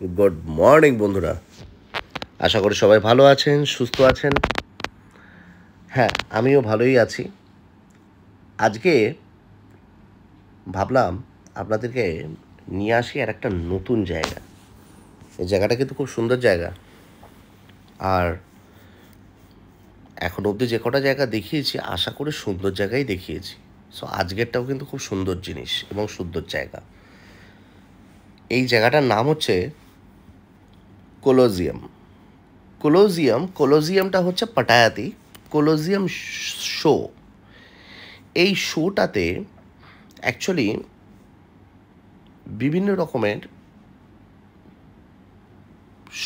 Good morning বন্ধুরা, আশা করি সবাই ভালো আছেন, সুস্থ আছেন। হ্যাঁ, আমিও ভালোই আছি। আজকে ভাবলাম আপনাদেরকে নিয়ে আসি আর একটা নতুন জায়গা। এই জায়গাটা কিন্তু খুব সুন্দর জায়গা, আর এখন অবধি যে কটা জায়গা দেখিয়েছি আশা করি সুন্দর জায়গায় দেখিয়েছি। সো আজকেরটাও কিন্তু খুব সুন্দর জিনিস এবং সুন্দর জায়গা। এই জায়গাটার নাম হচ্ছে কোলোজিয়াম। কোলোজিয়ামটা হচ্ছে পাটায়াতে কোলোজিয়াম শো। এই শোটাতে অ্যাকচুয়ালি বিভিন্ন রকমের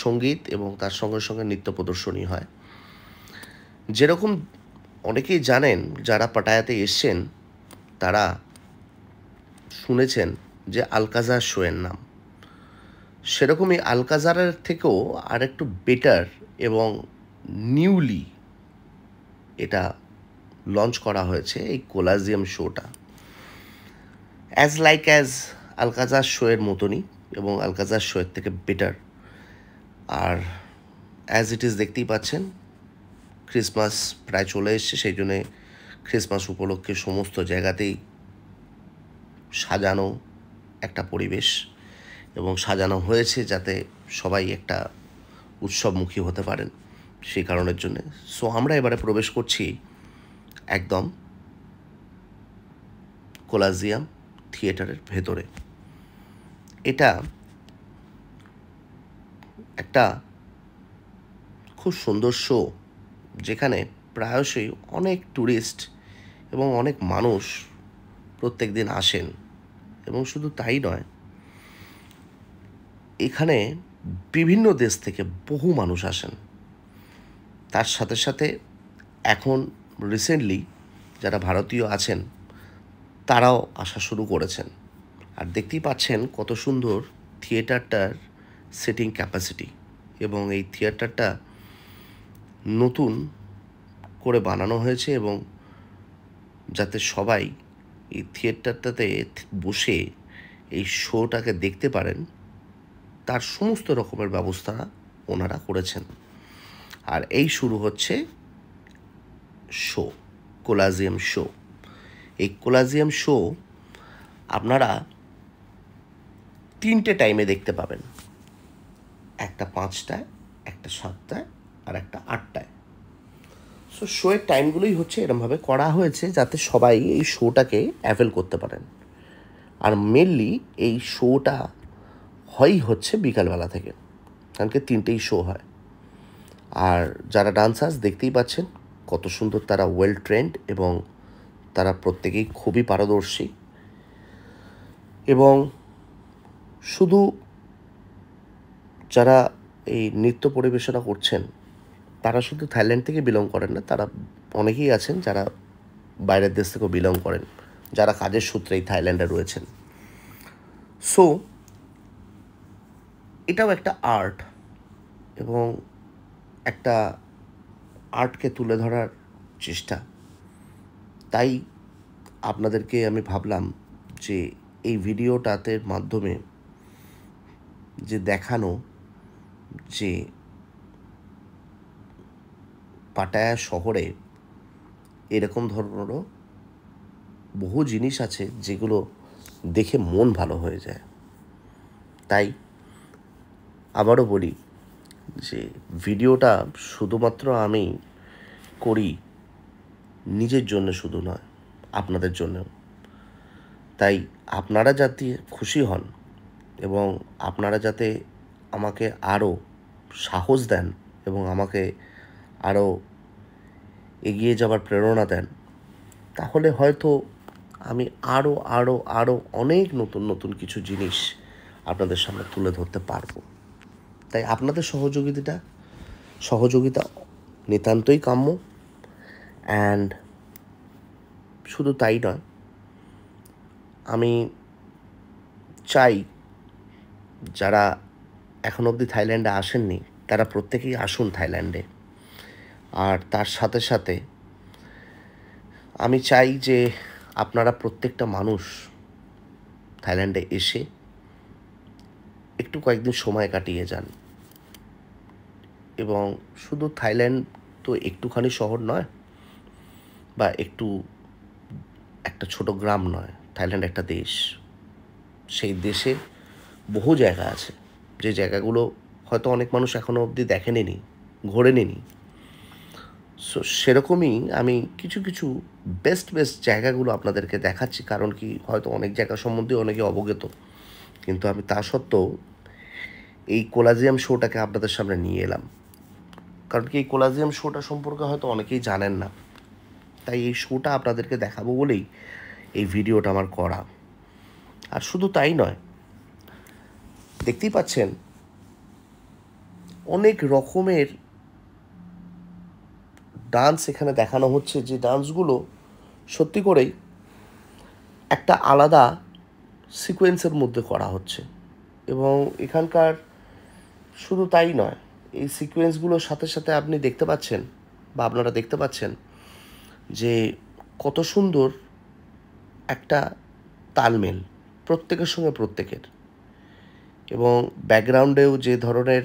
সঙ্গীত এবং তার সঙ্গে সঙ্গে নৃত্য প্রদর্শনী হয়। যেরকম অনেকেই জানেন, যারা পাটায়াতে এসছেন তারা শুনেছেন যে আলকাজার শোয়ের নাম। সেরকমই আলকাজারের থেকেও আর একটু বেটার এবং নিউলি এটা লঞ্চ করা হয়েছে এই কোলাজিয়াম শোটা। অ্যাজ আলকাজার শোয়ের মতনই এবং আলকাজার শোয়ের থেকে বেটার। আর অ্যাজ ইট ইজ দেখতেই পাচ্ছেন, ক্রিসমাস প্রায় চলে এসছে, সেই জন্যে ক্রিসমাস উপলক্ষে সমস্ত জায়গাতেই সাজানো একটা পরিবেশ, এবং সাজানো হয়েছে যাতে সবাই একটা উৎসবমুখী হতে পারেন সেই কারণের জন্যে। সো আমরা এবারে প্রবেশ করছি একদম কোলাজিয়াম থিয়েটারের ভেতরে। এটা একটা খুব সুন্দর শো, যেখানে প্রায়শই অনেক ট্যুরিস্ট এবং অনেক মানুষ প্রত্যেক দিন আসেন। এবং শুধু তাই নয়, এখানে বিভিন্ন দেশ থেকে বহু মানুষ আসেন। তার সাথে সাথে এখন রিসেন্টলি যারা ভারতীয় আছেন তারাও আসা শুরু করেছেন। আর দেখতেই পাচ্ছেন কত সুন্দর থিয়েটারটার সিটিং ক্যাপাসিটি, এবং এই থিয়েটারটা নতুন করে বানানো হয়েছে, এবং যাতে সবাই এই থিয়েটারটাতে বসে এই শোটাকে দেখতে পারেন তার সমস্ত রকমের ব্যবস্থা ওনারা করেছেন। আর এই শুরু হচ্ছে শো, কোলাজিয়াম শো। এই কোলাজিয়াম শো আপনারা 3টে টাইমে দেখতে পাবেন, একটা 5টায়, একটা 7টায়, আর একটা 8টায়। সো শোয়ের টাইমগুলোই হচ্ছে এরমভাবে করা হয়েছে যাতে সবাই এই শোটাকে অ্যাভেল করতে পারেন। আর মেনলি এই শোটা হচ্ছে বিকালবেলা থেকে, কারণ কি 3টেই শো হয়। আর যারা ডান্সার্স দেখতেই পাচ্ছেন কত সুন্দর, তারা ওয়েল ট্রেন্ড এবং তারা প্রত্যেকেই খুবই পারদর্শী। এবং শুধু যারা এই নৃত্য পরিবেশনা করছেন তারা শুধু থাইল্যান্ড থেকে বিলং করেন না, তারা অনেকেই আছেন যারা বাইরের দেশ থেকেও বিলং করেন, যারা কাজের সূত্রেই থাইল্যান্ডে রয়েছেন। সো এটাও একটা আর্ট, এবং একটা আর্টকে তুলে ধরার চেষ্টা। তাই আপনাদেরকে আমি ভাবলাম যে এই ভিডিওটাতে মাধ্যমে যে দেখানো যে পাটায়া শহরে এরকম ধরনেরও বহু জিনিস আছে যেগুলো দেখে মন ভালো হয়ে যায়। তাই আবারও বলি যে ভিডিওটা শুধুমাত্র আমি করি নিজের জন্য শুধু নয়, আপনাদের জন্যও। তাই আপনারা যাতে খুশি হন এবং আপনারা যাতে আমাকে আরও সাহস দেন এবং আমাকে আরও এগিয়ে যাওয়ার প্রেরণা দেন, তাহলে হয়তো আমি আরও আরও আরও অনেক নতুন নতুন কিছু জিনিস আপনাদের সামনে তুলে ধরতে পারবো। তাই আপনাদের সহযোগিতা নিতান্তই কাম্য। অ্যান্ড শুধু তাই নয়, আমি চাই যারা এখন অবধি থাইল্যান্ডে আসেননি তারা প্রত্যেকেই আসুন থাইল্যান্ডে। আর তার সাথে সাথে আমি চাই যে আপনারা প্রত্যেকটা মানুষ থাইল্যান্ডে এসে একটু কয়েকদিন সময় কাটিয়ে যান। এবং শুধু থাইল্যান্ড তো একটুখানি শহর নয়, বা একটা ছোট গ্রাম নয়। থাইল্যান্ড একটা দেশ। সেই দেশে বহু জায়গা আছে, যে জায়গাগুলো হয়তো অনেক মানুষ এখনও অবধি দেখেনি, ঘোরেনি। সো সেরকমই আমি কিছু কিছু বেস্ট জায়গাগুলো আপনাদেরকে দেখাচ্ছি। কারণ কি, হয়তো অনেক জায়গা সম্বন্ধে অনেকে অবগত, কিন্তু আমি তা সত্ত্বেও এই কোলাজিয়াম শোটাকে আপনাদের সামনে নিয়ে এলাম। কারণ কি, এই কোলাজিয়াম শোটা সম্পর্কে হয়তো অনেকেই জানেন না। তাই এই শোটা আপনাদেরকে দেখাবো বলেই এই ভিডিওটা আমার করা। আর শুধু তাই নয়, দেখতেই পাচ্ছেন অনেক রকমের ডান্স এখানে দেখানো হচ্ছে, যে ডান্সগুলো সত্যি করেই একটা আলাদা সিকোয়েন্সের মধ্যে করা হচ্ছে। এবং এখানকার শুধু তাই নয়, এই সিকোয়েন্সগুলোর সাথে সাথে আপনি দেখতে পাচ্ছেন, বা আপনারা দেখতে পাচ্ছেন, যে কত সুন্দর একটা তালমেল প্রত্যেকের সঙ্গে প্রত্যেকের। এবং ব্যাকগ্রাউন্ডেও যে ধরনের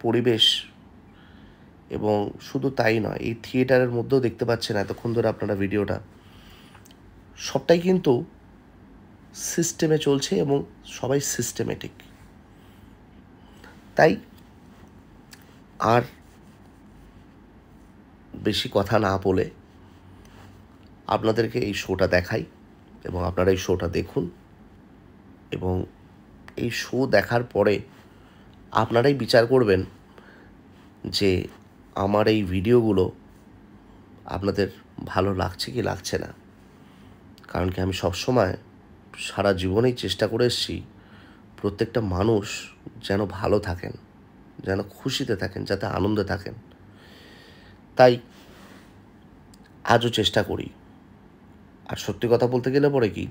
পরিবেশ, এবং শুধু তাই নয়, এই থিয়েটারের মধ্যেও দেখতে পাচ্ছেন এতক্ষণ ধরে আপনারা ভিডিওটা, সবটাই কিন্তু সিস্টেমে চলছে এবং সবাই সিস্টেমেটিক। তাই আর বেশি কথা না বলে আপনাদেরকে এই শোটা দেখাই, এবং আপনারা এই শোটা দেখুন। এবং এই শো দেখার পরে আপনারাই বিচার করবেন যে আমার এই ভিডিওগুলো আপনাদের ভালো লাগছে কি লাগছে না। কারণ কি, আমি সবসময় সারা জীবনেই চেষ্টা করে এসেছি প্রত্যেকটা মানুষ যেন ভালো থাকেন, যেন খুশিতে থাকেন, যাতে আনন্দে থাকেন। তাই আজও চেষ্টা করি। আর সত্যি কথা বলতে গেলে পরে কি,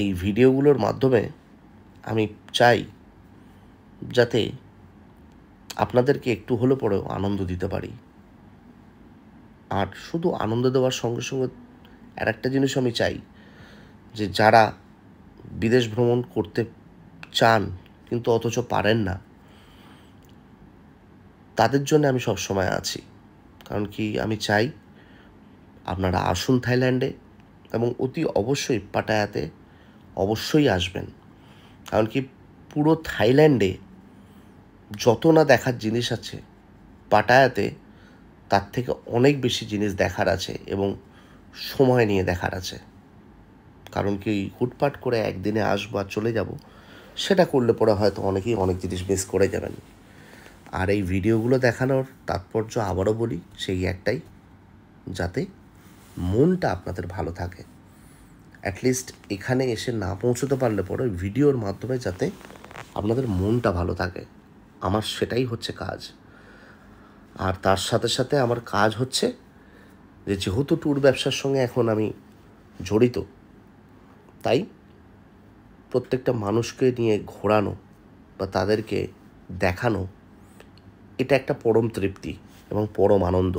এই ভিডিওগুলোর মাধ্যমে আমি চাই যাতে আপনাদেরকে একটু হলে পরেও আনন্দ দিতে পারি। আর শুধু আনন্দ দেওয়ার সঙ্গে সঙ্গে আর একটা জিনিস আমি চাই, যে যারা বিদেশ ভ্রমণ করতে চান কিন্তু অথচ পারেন না, তাদের জন্য আমি সবসময় আছি। কারণ কি, আমি চাই আপনারা আসুন থাইল্যান্ডে, এবং অতি অবশ্যই পাটায়াতে অবশ্যই আসবেন। কারণ কি, পুরো থাইল্যান্ডে যত না দেখার জিনিস আছে, পাটায়াতে তার থেকে অনেক বেশি জিনিস দেখার আছে, এবং সময় নিয়ে দেখার আছে। কারণ কি, হুটপাট করে একদিনে আসবো আর চলে যাব, সেটা করলে পরে হয়তো অনেকেই অনেক জিনিস মিস করে যাবেন। আর এই ভিডিওগুলো দেখানোর তাৎপর্য আবারও বলি, সেই একটাই, যাতে মনটা আপনাদের ভালো থাকে। অ্যাটলিস্ট এখানে এসে না পৌঁছতে পারলে পরে ভিডিওর মাধ্যমে যাতে আপনাদের মনটা ভালো থাকে, আমার সেটাই হচ্ছে কাজ। আর তার সাথে সাথে আমার কাজ হচ্ছে যে, যেহেতু ট্যুর ব্যবসার সঙ্গে এখন আমি জড়িত, তাই প্রত্যেকটা মানুষকে নিয়ে ঘোরানো বা তাদেরকে দেখানো, এটা একটা পরম তৃপ্তি এবং পরম আনন্দ।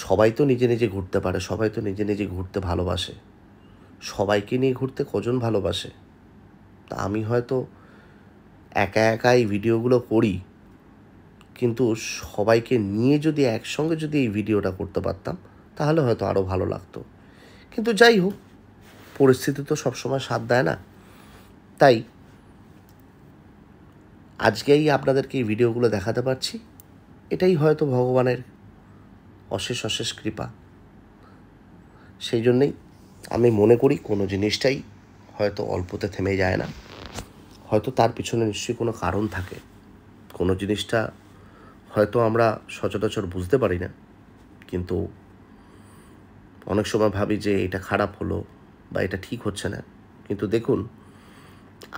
সবাই তো নিজে নিজে ঘুরতে পারে, সবাই তো নিজে নিজে ঘুরতে ভালোবাসে। সবাইকে নিয়ে ঘুরতে কজন ভালোবাসে? তা আমি হয়তো একা একা এই ভিডিওগুলো করি, কিন্তু সবাইকে নিয়ে যদি একসঙ্গে যদি এই ভিডিওটা করতে পারতাম, তাহলে হয়তো আরও ভালো লাগতো। কিন্তু যাই হোক, পরিস্থিতি তো সবসময় সাথ দেয় না। তাই আজকেই আপনাদেরকে এই ভিডিওগুলো দেখাতে পারছি, এটাই হয়তো ভগবানের অশেষ কৃপা। সেই জন্যেই আমি মনে করি কোনো জিনিসটাই হয়তো অল্পতে থেমে যায় না, হয়তো তার পিছনে নিশ্চয়ই কোনো কারণ থাকে। কোনো জিনিসটা হয়তো আমরা সচরাচর বুঝতে পারি না, কিন্তু অনেক সময় ভাবি যে এটা খারাপ হলো বা এটা ঠিক হচ্ছে না। কিন্তু দেখুন,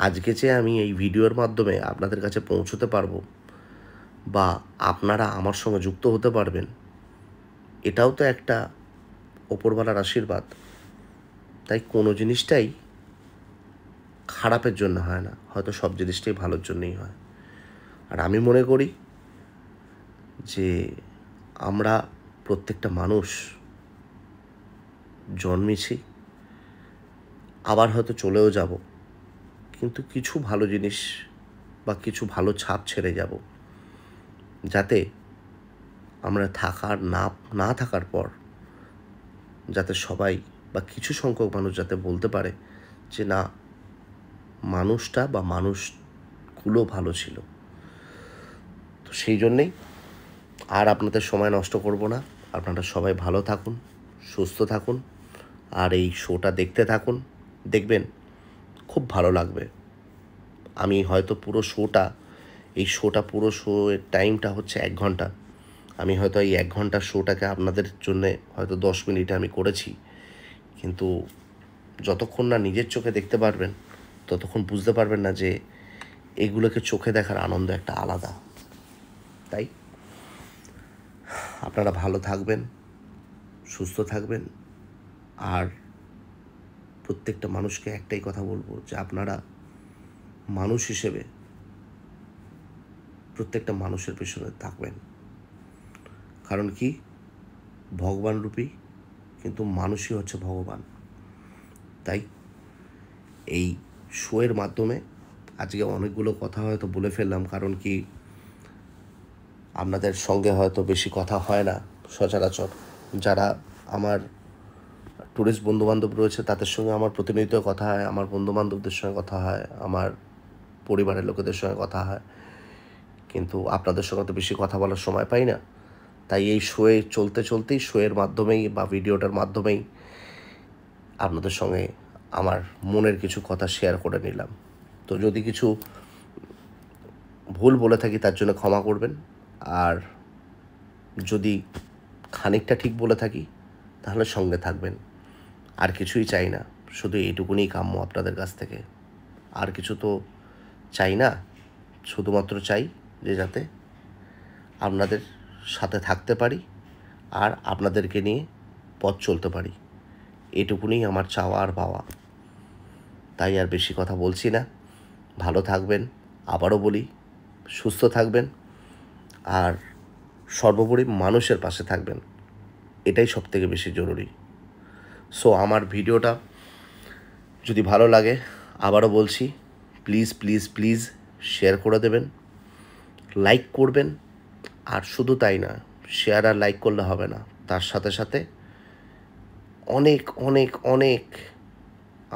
আজকে যে আমি এই ভিডিওর মাধ্যমে আপনাদের কাছে পৌঁছতে পারবো, বা আপনারা আমার সঙ্গে যুক্ত হতে পারবেন, এটাও তো একটা ওপরওয়ালার আশীর্বাদ। তাই কোনো জিনিসটাই খারাপের জন্য হয় না, হয়তো সব জিনিসটাই ভালোর জন্যই হয়। আর আমি মনে করি যে আমরা প্রত্যেকটা মানুষ জন্মেছি আবার হয়তো চলেও যাব, কিন্তু কিছু ভালো জিনিস বা কিছু ভালো ছাপ ছেড়ে যাব, যাতে আমরা না থাকার পর যাতে সবাই বা কিছু সংখ্যক মানুষ যাতে বলতে পারে যে না, মানুষটা বা মানুষগুলো ভালো ছিল। তো সেই জন্যেই আর আপনাদের সময় নষ্ট করব না। আপনারা সবাই ভালো থাকুন, সুস্থ থাকুন, আর এই শোটা দেখতে থাকুন। দেখবেন খুব ভালো লাগবে। আমি হয়তো এই পুরো শোয়ের টাইমটা হচ্ছে 1 ঘন্টা। আমি হয়তো এই 1 ঘন্টার শোটাকে আপনাদের জন্যে হয়তো 10 মিনিটে আমি করেছি, কিন্তু যতক্ষণ না নিজের চোখে দেখতে পারবেন ততক্ষণ বুঝতে পারবেন না যে এগুলোকে চোখে দেখার আনন্দ একটা আলাদা। তাই আপনারা ভালো থাকবেন, সুস্থ থাকবেন, আর প্রত্যেকটা মানুষকে একটাই কথা বলবো যে আপনারা মানুষ হিসেবে প্রত্যেকটা মানুষের পেছনে থাকবেন। কারণ কি, ভগবান রূপী কিন্তু মানুষই হচ্ছে ভগবান। তাই এই শোয়ের মাধ্যমে আজকে অনেকগুলো কথা হয়তো বলে ফেললাম, কারণ কি আপনাদের সঙ্গে হয়তো বেশি কথা হয় না সচরাচর। যারা আমার ট্যুরিস্ট বন্ধুবান্ধব রয়েছে তাদের সঙ্গে আমার প্রতিনিয়ত কথা হয়, আমার বন্ধুবান্ধবদের সঙ্গে কথা হয়, আমার পরিবারের লোকেদের সঙ্গে কথা হয়, কিন্তু আপনাদের সঙ্গে তো বেশি কথা বলার সময় পাই না। তাই এই শোয়ের মাধ্যমেই বা ভিডিওটার মাধ্যমেই আপনাদের সঙ্গে আমার মনের কিছু কথা শেয়ার করে নিলাম। তো যদি কিছু ভুল বলে থাকি তার জন্য ক্ষমা করবেন, আর যদি খানিকটা ঠিক বলে থাকি তাহলে সঙ্গে থাকবেন। আর কিছুই চাই না, শুধু এইটুকুনি কাম্য আপনাদের কাছ থেকে। আর কিছু তো চাই না, শুধুমাত্র চাই যে যাতে আপনাদের সাথে থাকতে পারি আর আপনাদেরকে নিয়ে পথ চলতে পারি। এটুকুনি আমার চাওয়া আর পাওয়া। তাই আর বেশি কথা বলছি না। ভালো থাকবেন, আবারও বলি, সুস্থ থাকবেন, আর সর্বোপরি মানুষের পাশে থাকবেন। এটাই সবথেকে বেশি জরুরি। সো আমার ভিডিওটা যদি ভালো লাগে, আবারও বলছি, প্লিজ প্লিজ প্লিজ শেয়ার করে দেবেন, লাইক করবেন। আর শুধু তাই না, শেয়ার আর লাইক করলে হবে না, তার সাথে সাথে অনেক অনেক অনেক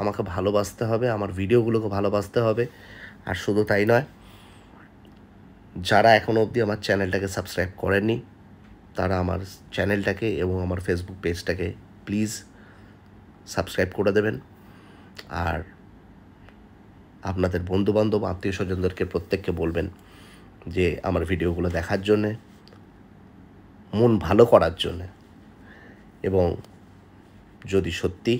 আমাকে ভালোবাসতে হবে, আমার ভিডিওগুলোকে ভালোবাসতে হবে। আর শুধু তাই নয়, যারা এখনও অবধি আমার চ্যানেলটাকে সাবস্ক্রাইব করেননি তারা আমার চ্যানেলটাকে এবং আমার ফেসবুক পেজটাকে প্লিজ সাবস্ক্রাইব করে দেবেন। আর আপনাদের বন্ধুবান্ধব, আত্মীয় স্বজনদেরকে প্রত্যেককে বলবেন যে আমার ভিডিওগুলো দেখার জন্যে, মন ভালো করার জন্যে। এবং যদি সত্যি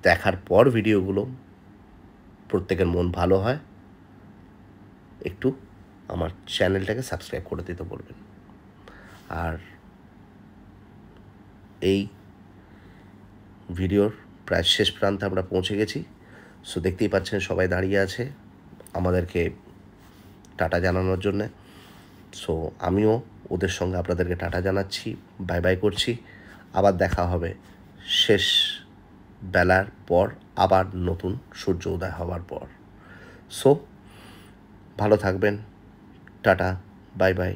দেখার পর ভিডিওগুলো প্রত্যেকের মন ভালো হয়, একটু আমার চ্যানেলটাকে সাবস্ক্রাইব করে দিতে বলবেন। আর এই ভিডিওর প্রায় শেষ প্রান্তে আমরা পৌঁছে গেছি। সো দেখতেই পাচ্ছেন সবাই দাঁড়িয়ে আছে আমাদেরকে টাটা জানানোর জন্যে। সো আমিও ওদের সঙ্গে আপনাদেরকে টাটা জানাচ্ছি, বাই বাই করছি। আবার দেখা হবে শেষ বেলার পর, আবার নতুন সূর্য উদয় হওয়ার পর। সো ভালো থাকবেন, টাটা, বাই বাই।